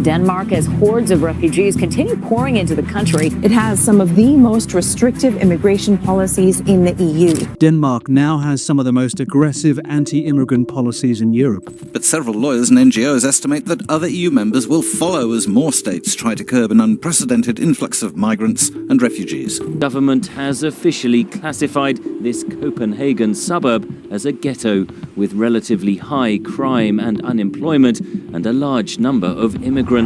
Denmark as hordes of refugees continue pouring into the country. It has some of the most restrictive immigration policies in the EU. Denmark now has some of the most aggressive anti-immigrant policies in Europe. But several lawyers and NGOs estimate that other EU members will follow as more states try to curb an unprecedented influx of migrants and refugees. Government has officially classified this Copenhagen suburb as a ghetto with relatively high crime and unemployment and a large number of immigrants.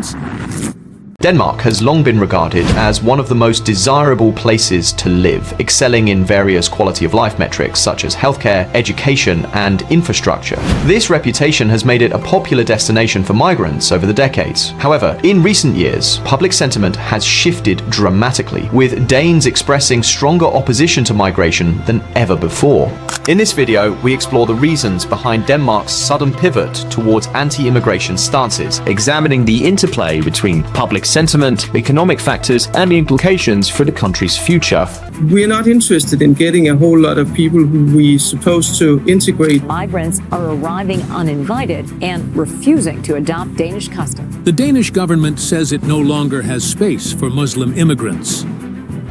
Denmark has long been regarded as one of the most desirable places to live, excelling in various quality of life metrics such as healthcare, education, and infrastructure. This reputation has made it a popular destination for migrants over the decades. However, in recent years, public sentiment has shifted dramatically, with Danes expressing stronger opposition to migration than ever before. In this video, we explore the reasons behind Denmark's sudden pivot towards anti-immigration stances, examining the interplay between public sentiment, economic factors, and the implications for the country's future. We're not interested in getting a whole lot of people who we're supposed to integrate. Migrants are arriving uninvited and refusing to adopt Danish customs. The Danish government says it no longer has space for Muslim immigrants.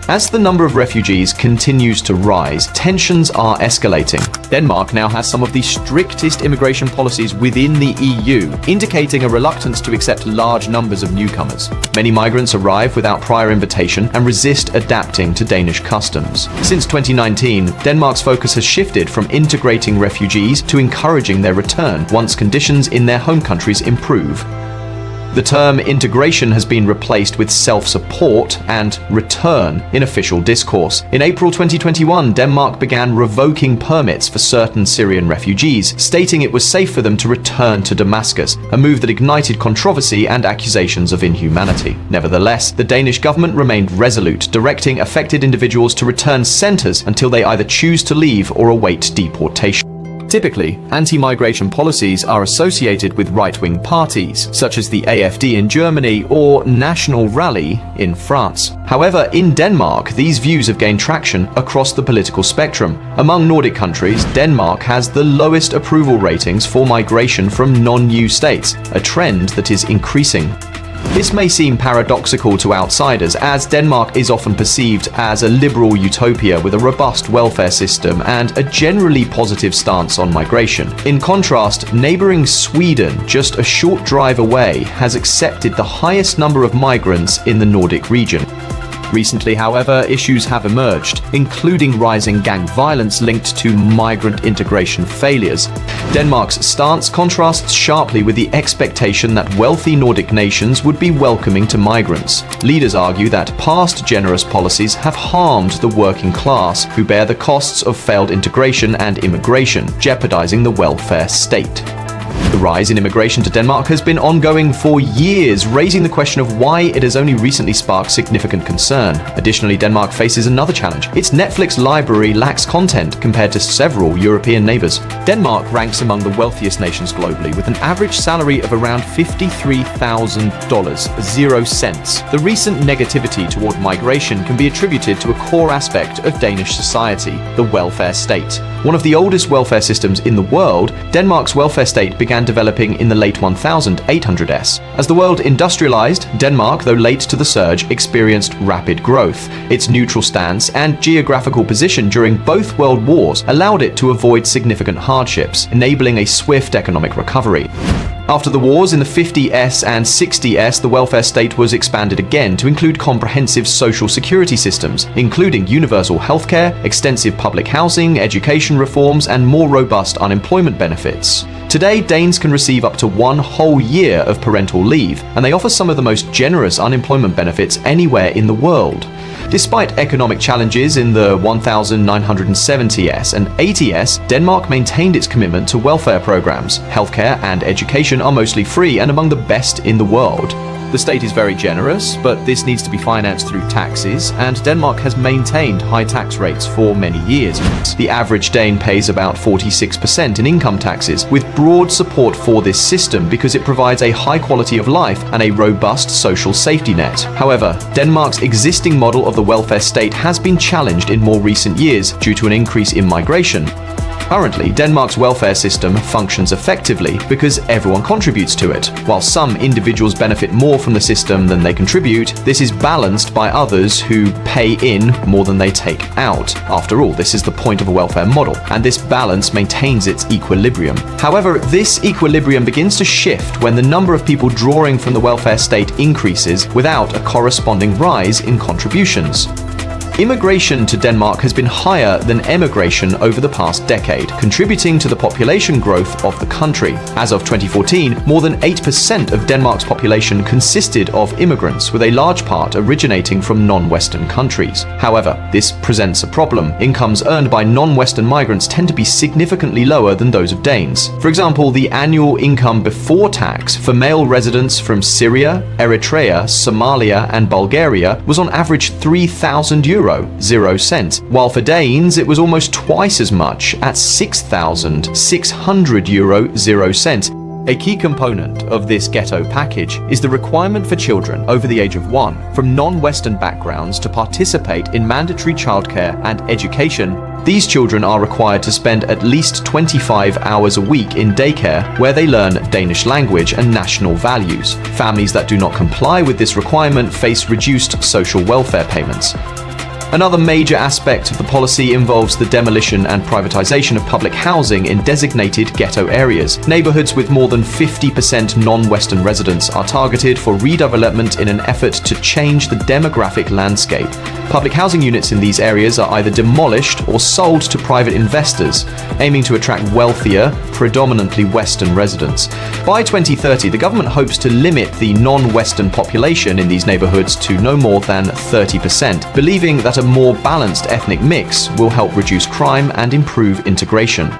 As the number of refugees continues to rise, tensions are escalating. Denmark now has some of the strictest immigration policies within the EU, indicating a reluctance to accept large numbers of newcomers. Many migrants arrive without prior invitation and resist adapting to Danish customs. Since 2019, Denmark's focus has shifted from integrating refugees to encouraging their return once conditions in their home countries improve. The term integration has been replaced with self-support and return in official discourse. In April 2021, Denmark began revoking permits for certain Syrian refugees, stating it was safe for them to return to Damascus, a move that ignited controversy and accusations of inhumanity. Nevertheless, the Danish government remained resolute, directing affected individuals to return centres until they either choose to leave or await deportation. Typically, anti-migration policies are associated with right-wing parties, such as the AfD in Germany or National Rally in France. However, in Denmark, these views have gained traction across the political spectrum. Among Nordic countries, Denmark has the lowest approval ratings for migration from non-EU states, a trend that is increasing. This may seem paradoxical to outsiders, as Denmark is often perceived as a liberal utopia with a robust welfare system and a generally positive stance on migration. In contrast, neighbouring Sweden, just a short drive away, has accepted the highest number of migrants in the Nordic region. Recently, however, issues have emerged, including rising gang violence linked to migrant integration failures. Denmark's stance contrasts sharply with the expectation that wealthy Nordic nations would be welcoming to migrants. Leaders argue that past generous policies have harmed the working class, who bear the costs of failed integration and immigration, jeopardizing the welfare state. The rise in immigration to Denmark has been ongoing for years, raising the question of why it has only recently sparked significant concern. Additionally, Denmark faces another challenge. Its Netflix library lacks content compared to several European neighbours. Denmark ranks among the wealthiest nations globally, with an average salary of around $53,000, 0 cents. The recent negativity toward migration can be attributed to a core aspect of Danish society, the welfare state. One of the oldest welfare systems in the world, Denmark's welfare state began developing in the late 1800s. As the world industrialized, Denmark, though late to the surge, experienced rapid growth. Its neutral stance and geographical position during both world wars allowed it to avoid significant hardships, enabling a swift economic recovery. After the wars in the 50s and 60s, the welfare state was expanded again to include comprehensive social security systems, including universal healthcare, extensive public housing, education reforms, and more robust unemployment benefits. Today, Danes can receive up to 1 whole year of parental leave, and they offer some of the most generous unemployment benefits anywhere in the world. Despite economic challenges in the 1970s and 80s, Denmark maintained its commitment to welfare programs. Healthcare and education are mostly free and among the best in the world. The state is very generous, but this needs to be financed through taxes, and Denmark has maintained high tax rates for many years. The average Dane pays about 46% in income taxes, with broad support for this system because it provides a high quality of life and a robust social safety net. However, Denmark's existing model of the welfare state has been challenged in more recent years due to an increase in migration. Currently, Denmark's welfare system functions effectively because everyone contributes to it. While some individuals benefit more from the system than they contribute, this is balanced by others who pay in more than they take out. After all, this is the point of a welfare model, and this balance maintains its equilibrium. However, this equilibrium begins to shift when the number of people drawing from the welfare state increases without a corresponding rise in contributions. Immigration to Denmark has been higher than emigration over the past decade, contributing to the population growth of the country. As of 2014, more than 8% of Denmark's population consisted of immigrants, with a large part originating from non-Western countries. However, this presents a problem. Incomes earned by non-Western migrants tend to be significantly lower than those of Danes. For example, the annual income before tax for male residents from Syria, Eritrea, Somalia, and Bulgaria was on average €3,000, 0 cents, while for Danes it was almost twice as much at €6,600, 0 cents. A key component of this ghetto package is the requirement for children over the age of 1 from non-Western backgrounds to participate in mandatory childcare and education. These children are required to spend at least 25 hours a week in daycare where they learn Danish language and national values. Families that do not comply with this requirement face reduced social welfare payments. Another major aspect of the policy involves the demolition and privatization of public housing in designated ghetto areas. Neighborhoods with more than 50% non-Western residents are targeted for redevelopment in an effort to change the demographic landscape. Public housing units in these areas are either demolished or sold to private investors, aiming to attract wealthier, predominantly Western residents. By 2030, the government hopes to limit the non-Western population in these neighborhoods to no more than 30%, believing that a more balanced ethnic mix will help reduce crime and improve integration.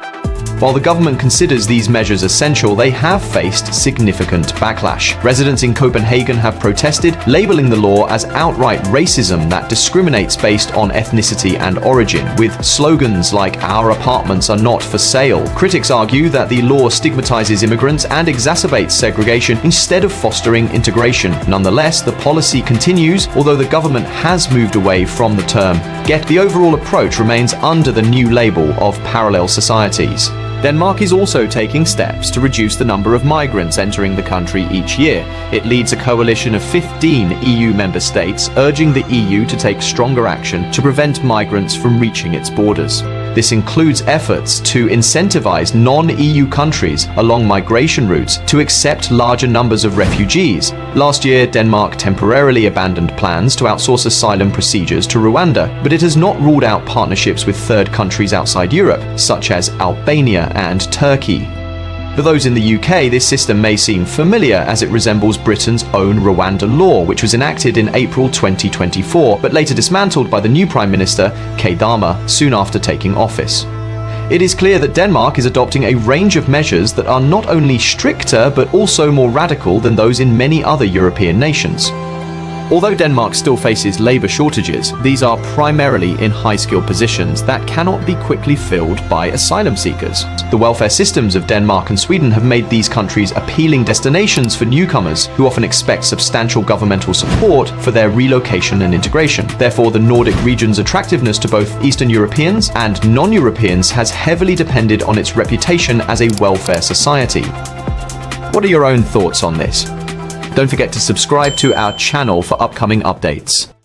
While the government considers these measures essential, they have faced significant backlash. Residents in Copenhagen have protested, labeling the law as outright racism that discriminates based on ethnicity and origin, with slogans like "Our apartments are not for sale." Critics argue that the law stigmatizes immigrants and exacerbates segregation instead of fostering integration. Nonetheless, the policy continues, although the government has moved away from the term Ghetto. The overall approach remains under the new label of parallel societies. Denmark is also taking steps to reduce the number of migrants entering the country each year. It leads a coalition of 15 EU member states, urging the EU to take stronger action to prevent migrants from reaching its borders. This includes efforts to incentivize non-EU countries along migration routes to accept larger numbers of refugees. Last year, Denmark temporarily abandoned plans to outsource asylum procedures to Rwanda, but it has not ruled out partnerships with third countries outside Europe, such as Albania and Turkey. For those in the UK, this system may seem familiar as it resembles Britain's own Rwanda law, which was enacted in April 2024, but later dismantled by the new Prime Minister, Keir Starmer, soon after taking office. It is clear that Denmark is adopting a range of measures that are not only stricter but also more radical than those in many other European nations. Although Denmark still faces labour shortages, these are primarily in high-skilled positions that cannot be quickly filled by asylum seekers. The welfare systems of Denmark and Sweden have made these countries appealing destinations for newcomers who often expect substantial governmental support for their relocation and integration. Therefore, the Nordic region's attractiveness to both Eastern Europeans and non-Europeans has heavily depended on its reputation as a welfare society. What are your own thoughts on this? Don't forget to subscribe to our channel for upcoming updates.